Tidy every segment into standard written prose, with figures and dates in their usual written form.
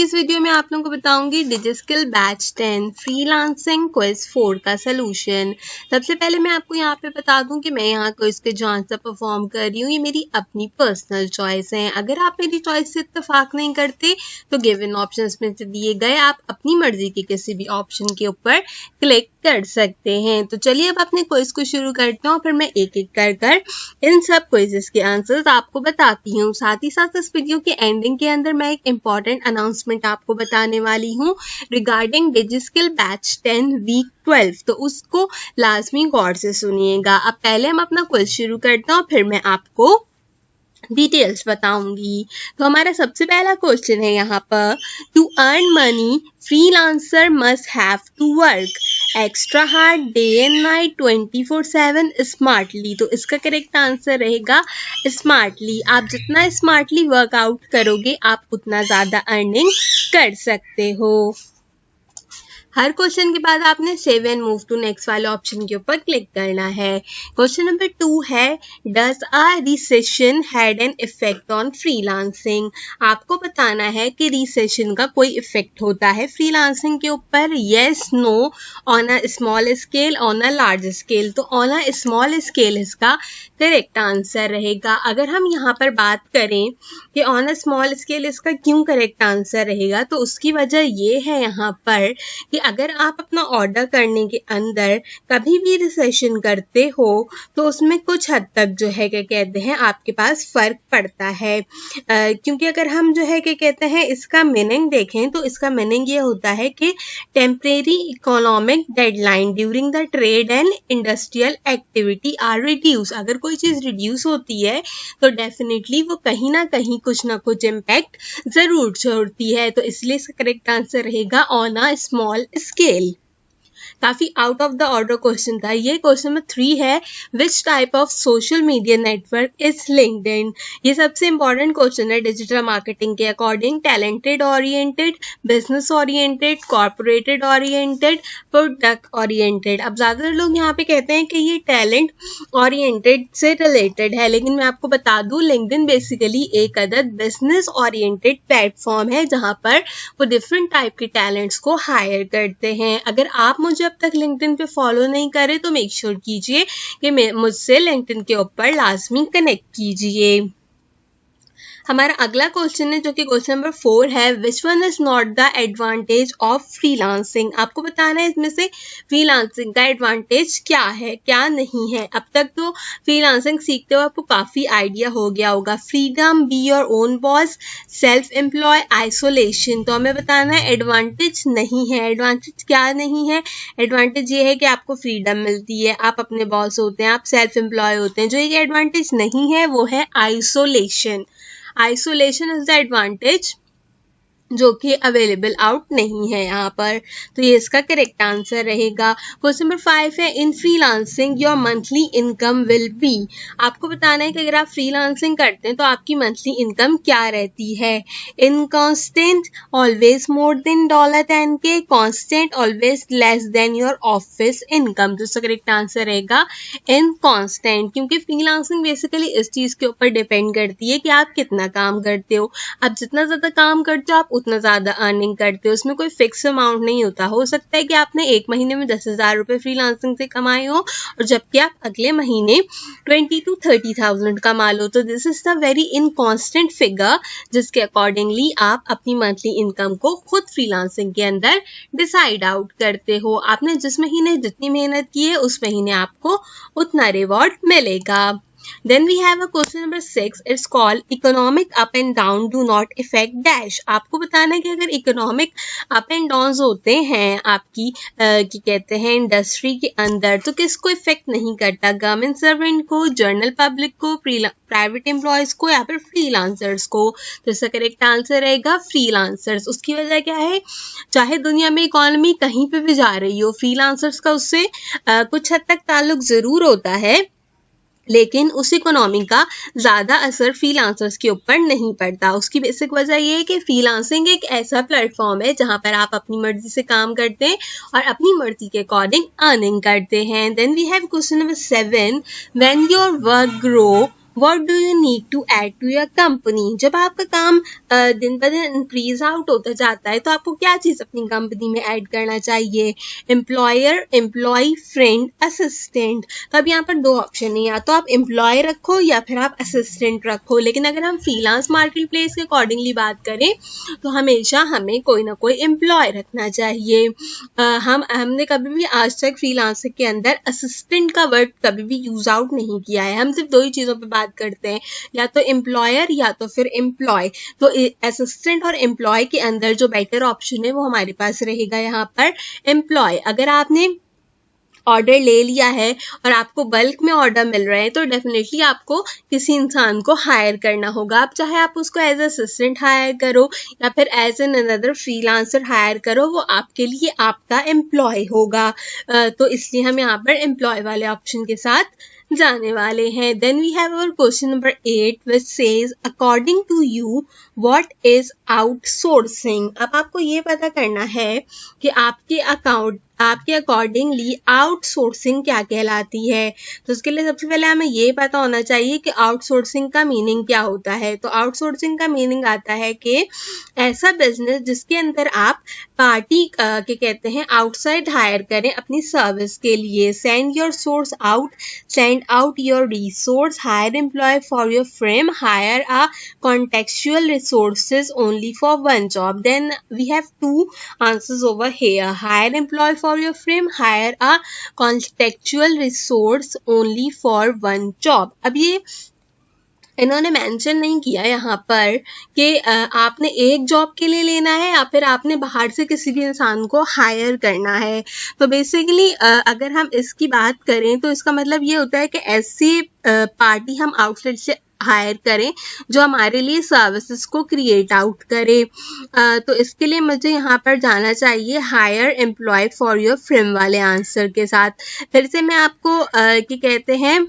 की इस वीडियो में आप लोगों को बताऊंगी डिजिस्किल बैच 10 फ्रीलांसिंग क्विज 4 का सलूशन। सबसे पहले मैं आपको यहाँ पे बता दूं कि मैं यहाँ क्विज के जो आंसर परफॉर्म कर रही हूँ ये मेरी अपनी पर्सनल चॉइस है। अगर आप मेरी चॉइस से इत्तेफाक नहीं करते तो गिवन ऑप्शंस में से दिए गए आप अपनी मर्जी के किसी भी ऑप्शन के ऊपर क्लिक कर सकते हैं। तो चलिए अब अपने क्विज को शुरू करते हैं और फिर मैं एक एक कर इन सब क्विजेस के आंसर्स आपको बताती हूँ। साथ ही साथ इस वीडियो के एंडिंग के अंदर मैं एक इम्पॉर्टेंट अनाउंसमेंट आपको बताने वाली हूँ रिगार्डिंग डिजिस्किल बैच 10 वीक 12, तो उसको लाजमी गौर से सुनिएगा। अब पहले हम अपना क्विज शुरू करते हैं और फिर मैं आपको डिटेल्स बताऊंगी। तो हमारा सबसे पहला क्वेश्चन है यहाँ पर, to earn money freelancer must have to work extra hard day and night 24/7 smartly. तो इसका करेक्ट आंसर रहेगा स्मार्टली। आप जितना स्मार्टली वर्कआउट करोगे आप उतना ज़्यादा अर्निंग कर सकते हो। हर क्वेश्चन के बाद आपने save and move to next वाले ऑप्शन के ऊपर क्लिक करना है। क्वेश्चन नंबर 2 है, does a recession had an effect on freelancing. आपको बताना है कि रिसेशन का कोई इफेक्ट होता है फ्रीलांसिंग के ऊपर, yes no, on a small scale, on a large scale. तो ऑन अ स्मॉल स्केल इसका करेक्ट आंसर रहेगा। अगर हम यहाँ पर बात करें कि ऑन अ स्मॉल स्केल इसका क्यों करेक्ट आंसर रहेगा, तो उसकी वजह ये है यहाँ पर कि अगर आप अपना ऑर्डर करने के अंदर कभी भी रिसेशन करते हो तो उसमें कुछ हद तक जो है क्या कहते हैं आपके पास फर्क पड़ता है। क्योंकि अगर हम जो है क्या कहते हैं इसका मीनिंग देखें तो इसका मीनिंग ये होता है कि temporary economic deadline during the trade and industrial activity are reduce. अगर कोई चीज़ रिड्यूस होती है तो डेफिनेटली वो कहीं ना कुछ इम्पैक्ट ज़रूर छोड़ती है। तो इसलिए इसका करेक्ट आंसर रहेगा ऑन अ स्मॉल स्केल। काफी out of the order question था ये। क्वेश्चन नंबर 3 है, which type of social media network is LinkedIn. ये सबसे इंपॉर्टेंट क्वेश्चन है डिजिटल मार्केटिंग के according. Talented oriented, business oriented, corporated oriented, product oriented. अब ज्यादातर लोग यहाँ पे कहते हैं कि ये टैलेंट ओरिएंटेड से रिलेटेड है, लेकिन मैं आपको बता दूं लिंक्डइन बेसिकली एक अदद बिजनेस ओरिएंटेड प्लेटफॉर्म है जहाँ पर वो डिफरेंट टाइप के टैलेंट्स को हायर करते हैं। अगर आप मुझे अब तक लिंक्डइन पे फॉलो नहीं करे तो मेक श्योर कीजिए कि मुझसे लिंक्डइन के ऊपर लाजमी कनेक्ट कीजिए। हमारा अगला क्वेश्चन है जो कि क्वेश्चन नंबर 4 है, which one is not the advantage of freelancing. आपको बताना है इसमें से फ्रीलांसिंग का एडवांटेज क्या है क्या नहीं है। अब तक तो फ्रीलांसिंग सीखते हुए आपको काफ़ी आइडिया हो गया होगा। Freedom, be your own boss, self employ, isolation. तो हमें बताना है एडवांटेज नहीं है। एडवांटेज क्या नहीं है? एडवांटेज ये है कि आपको फ्रीडम मिलती है, आप अपने बॉस होते हैं, आप सेल्फ एम्प्लॉय होते हैं। जो एक एडवांटेज नहीं है वो है isolation. Isolation is the advantage जो कि अवेलेबल आउट नहीं है यहाँ पर। तो ये इसका करेक्ट आंसर रहेगा। क्वेश्चन नंबर 5 है, इन freelancing your monthly income will be. आपको बताना है कि अगर आप फ्रीलांसिंग करते हैं तो आपकी मंथली इनकम क्या रहती है। Inconstant, always more than $10K, constant, always less than your office income. तो इसका करेक्ट आंसर रहेगा इन कांस्टेंट, क्योंकि फ्रीलांसिंग बेसिकली इस चीज़ के ऊपर डिपेंड करती है कि आप कितना काम करते हो। आप जितना ज़्यादा काम करते हो आप उतना ज़्यादा अर्निंग करते हो। उसमें कोई फिक्स अमाउंट नहीं होता। हो सकता है कि आपने एक महीने में 10,000 रुपये फ्रीलांसिंग से कमाए हो और जबकि आप अगले महीने 20,000 to 30,000 कमा लो। तो this is the very inconstant figure जिसके अकॉर्डिंगली आप अपनी मंथली इनकम को खुद फ्रीलांसिंग के अंदर डिसाइड आउट करते हो। आपने जिस महीने जितनी मेहनत की है उस महीने आपको उतना रिवॉर्ड मिलेगा। Then we have a question number 6. It's called economic up and down do not affect dash. आपको बताना है कि अगर इकोनॉमिक अप एंड डाउन होते हैं आपकी की कहते हैं इंडस्ट्री के अंदर तो किसको इफेक्ट नहीं करता। गवर्नमेंट सर्वेंट को, जनरल पब्लिक को, प्राइवेट एम्प्लॉयज को या फिर फ्रीलांसर्स को। तो इसका करेक्ट आंसर रहेगा फ्रीलांसर्स। उसकी वजह क्या है, चाहे दुनिया में इकोनॉमी कहीं पे भी जा रही हो फ्रीलांसर्स का उससे कुछ हद तक ताल्लुक ज़रूर होता है, लेकिन उस इकोनॉमी का ज़्यादा असर फ्रीलांसर्स के ऊपर नहीं पड़ता। उसकी बेसिक वजह ये है कि फ्रीलांसिंग एक ऐसा प्लेटफॉर्म है जहाँ पर आप अपनी मर्जी से काम करते हैं और अपनी मर्जी के अकॉर्डिंग अर्निंग करते हैं। Then we have question number 7, when your work grow What do you need to add to your company? जब आपका काम दिन ब दिन इंक्रीज आउट होता जाता है तो आपको क्या चीज़ अपनी कंपनी में ऐड करना चाहिए? Employer, employ, friend, assistant. तो अब यहाँ पर दो ऑप्शन है, या तो आप एम्प्लॉय रखो या फिर आप असिस्टेंट रखो। लेकिन अगर हम फ्रीलांस मार्केट प्लेस के अकॉर्डिंगली बात करें तो हमेशा हमें कोई ना कोई एम्प्लॉय रखना चाहिए। हमने कभी भी आज तक फ्रीलांसर के अंदर असिस्टेंट का वर्ड कभी भी यूज आउट नहीं किया है। हम सिर्फ दो ही चीज़ों पे बात करते हैं, या तो एम्प्लॉयर या तो फिर एम्प्लॉय। तो असिस्टेंट और एम्प्लॉय के अंदर जो बेटर ऑप्शन है वो हमारे पास रहेगा यहाँ पर एम्प्लॉय। अगर आपने ऑर्डर ले लिया है और आपको बल्क में ऑर्डर मिल रहे हैं तो डेफिनेटली आपको किसी इंसान को हायर करना होगा। आप चाहे आप उसको एज असिस्टेंट हायर करो या फिर as an another freelancer hire करो, वो आपके लिए आपका एम्प्लॉय होगा। तो इसलिए हम यहाँ पर एम्प्लॉय वाले ऑप्शन के साथ जाने वाले हैं। Then we have our question number 8 which says according to you what is outsourcing. अब आपको ये पता करना है कि आपके अकॉर्डिंगली आउटसोर्सिंग क्या कहलाती है। तो उसके लिए सबसे पहले हमें ये पता होना चाहिए कि आउटसोर्सिंग का मीनिंग क्या होता है। तो आउटसोर्सिंग का मीनिंग आता है कि ऐसा बिजनेस जिसके अंदर आप पार्टी के कहते हैं आउटसाइड हायर करें अपनी सर्विस के लिए। Send out your resource, hire employ for your frame, hire a contextual resources only for one job. Then we have two answers over here. Hire employee for your firm, hire a contextual resource only for one job. अब ये इन्होंने mention नहीं किया यहाँ पर कि आपने एक जॉब के लिए लेना है या फिर आपने बाहर से किसी भी इंसान को हायर करना है। तो बेसिकली अगर हम इसकी बात करें तो इसका मतलब ये होता है कि ऐसी पार्टी हम आउटलेट से हायर करें जो हमारे लिए सर्विसेज को क्रिएट आउट करे। तो इसके लिए मुझे यहाँ पर जाना चाहिए hire employ for your frame वाले आंसर के साथ। फिर से मैं आपको क्या कहते हैं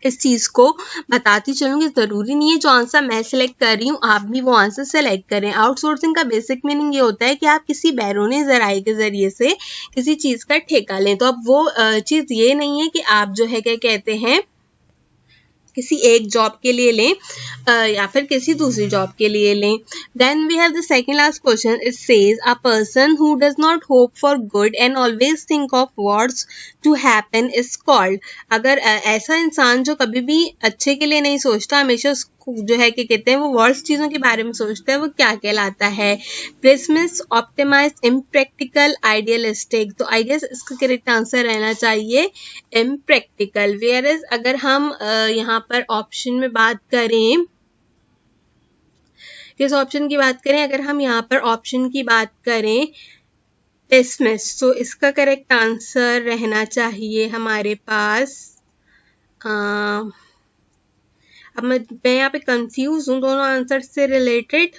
इस चीज़ को बताती चलूँगी। ज़रूरी नहीं है जो आंसर मैं सिलेक्ट कर रही हूँ आप भी वो आंसर सेलेक्ट करें। आउटसोर्सिंग का बेसिक मीनिंग ये होता है कि आप किसी बैरूनी ज़राए के ज़रिए से किसी चीज़ का ठेका लें। तो अब वो चीज़ ये नहीं है कि आप जो है क्या कहते हैं किसी एक जॉब के लिए लें या फिर किसी दूसरी जॉब के लिए लें। Then we have the second last question. It says a person who does not hope for good and always think of what's to happen is called. अगर ऐसा इंसान जो कभी भी अच्छे के लिए नहीं सोचता, हमेशा जो है क्या कहते हैं वो वर्स्ट चीज़ों के बारे में सोचता है, वो क्या कहलाता है? Pessimist, optimise, impractical, idealistic. तो आई गेस इसका करेक्ट आंसर रहना चाहिए इम्प्रैक्टिकल। वेयर इज अगर हम यहाँ पर ऑप्शन में बात करें, किस ऑप्शन की बात करें, अगर हम यहाँ पर ऑप्शन की बात करें पेसिमिस्ट, तो इसका करेक्ट आंसर रहना चाहिए हमारे पास अब मैं यहाँ पे कंफ्यूज हूँ दोनों आंसर से रिलेटेड।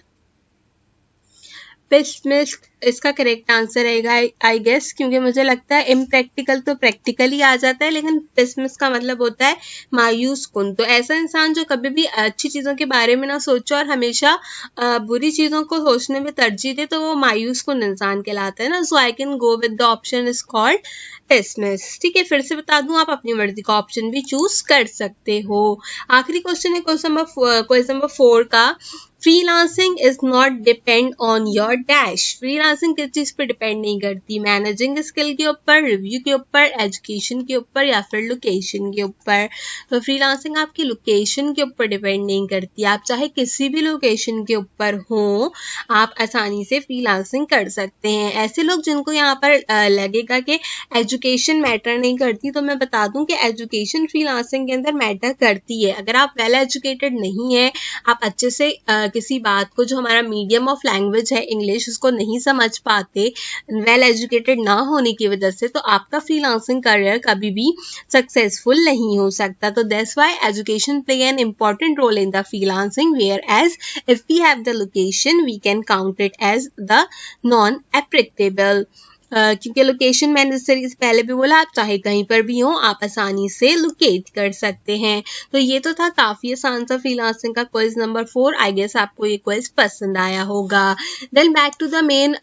पेसिमिस्ट इसका करेक्ट आंसर रहेगा आई गेस, क्योंकि मुझे लगता है इम्प्रैक्टिकल तो प्रैक्टिकली आ जाता है लेकिन पेसिमिस्ट का मतलब होता है मायूस कुन। तो ऐसा इंसान जो कभी भी अच्छी चीज़ों के बारे में ना सोचे और हमेशा बुरी चीज़ों को सोचने में तरजीह दे तो वो मायूस कुन इंसान कहलाता है ना। So I can go with the option is called pessimist. ठीक है, फिर से बता दूं आप अपनी मर्जी का ऑप्शन भी चूज कर सकते हो। आखिरी क्वेश्चन है क्वेश्चन नंबर 4 का। Freelancing is not depend on your dash. Freelancing किस चीज़ पे डिपेंड नहीं करती? मैनेजिंग स्किल के ऊपर, रिव्यू के ऊपर, एजुकेशन के ऊपर या फिर लोकेशन के ऊपर। तो फ्रीलांसिंग आपकी लोकेशन के ऊपर डिपेंड नहीं करती। आप चाहे किसी भी लोकेशन के ऊपर हो आप आसानी से फ्रीलांसिंग कर सकते हैं। ऐसे लोग जिनको यहाँ पर लगेगा कि एजुकेशन मैटर नहीं करती, तो मैं बता दूं कि एजुकेशन फ्रीलांसिंग के अंदर मैटर करती है। अगर आप वेल एजुकेटेड नहीं है, आप अच्छे से किसी बात को जो हमारा मीडियम ऑफ लैंग्वेज है इंग्लिश उसको नहीं समझ पाते वेल एजुकेटेड ना होने की वजह से, तो आपका फ्रीलांसिंग करियर कभी भी सक्सेसफुल नहीं हो सकता। तो that's why education play an important role in the freelancing, where as if we have the location we can count it as the non applicable. क्योंकि लोकेशन मैंने सीरीज पहले भी बोला, आप चाहे कहीं पर भी हो आप आसानी से लोकेट कर सकते हैं। तो ये तो था काफ़ी आसान सा फ्रीलांसिंग का क्विज नंबर 4। आई गेस आपको ये क्विज पसंद आया होगा। Then back to the main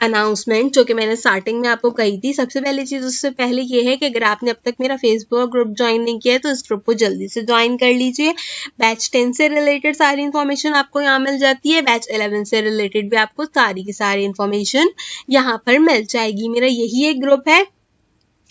announcement जो कि मैंने स्टार्टिंग में आपको कही थी। सबसे पहली चीज़ उससे पहले ये है कि अगर आपने अब तक मेरा फेसबुक ग्रुप ज्वाइन नहीं किया है तो इस ग्रुप को जल्दी से ज्वाइन कर लीजिए। बैच 10 से रिलेटेड सारी इन्फॉर्मेशन आपको यहाँ मिल जाती है। बैच 11 से रिलेटेड भी आपको सारी की सारी इन्फॉर्मेशन यहाँ पर मिल जाएगी। मेरा यही एक ग्रुप है,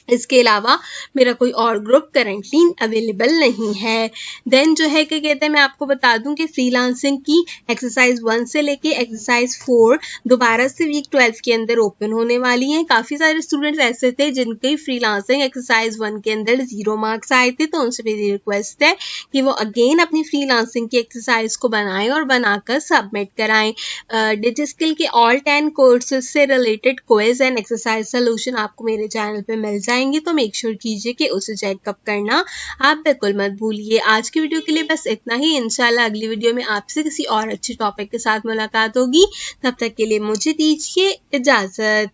इसके अलावा मेरा कोई और ग्रुप करंटली अवेलेबल नहीं है। देन जो है क्या कहते हैं, मैं आपको बता दूं कि फ्रीलांसिंग की एक्सरसाइज 1 से लेके एक्सरसाइज 4 दोबारा से वीक 12 के अंदर ओपन होने वाली हैं। काफ़ी सारे स्टूडेंट्स ऐसे थे जिनके फ्रीलांसिंग एक्सरसाइज 1 के अंदर 0 मार्क्स आए थे, तो उनसे मेरी रिक्वेस्ट है कि वो अगेन अपनी फ्रीलांसिंग की एक्सरसाइज को बनाएं और बनाकर सबमिट कराएं। डिजिस्किल के ऑल 10 कोर्सेज से related quiz and exercise solution आपको मेरे चैनल पे मिल जाएंगे, तो मेक श्योर कीजिए कि उसे चेकअप करना आप बिल्कुल मत भूलिए। आज की वीडियो के लिए बस इतना ही। इंशाल्लाह अगली वीडियो में आपसे किसी और अच्छे टॉपिक के साथ मुलाकात होगी। तब तक के लिए मुझे दीजिए इजाजत।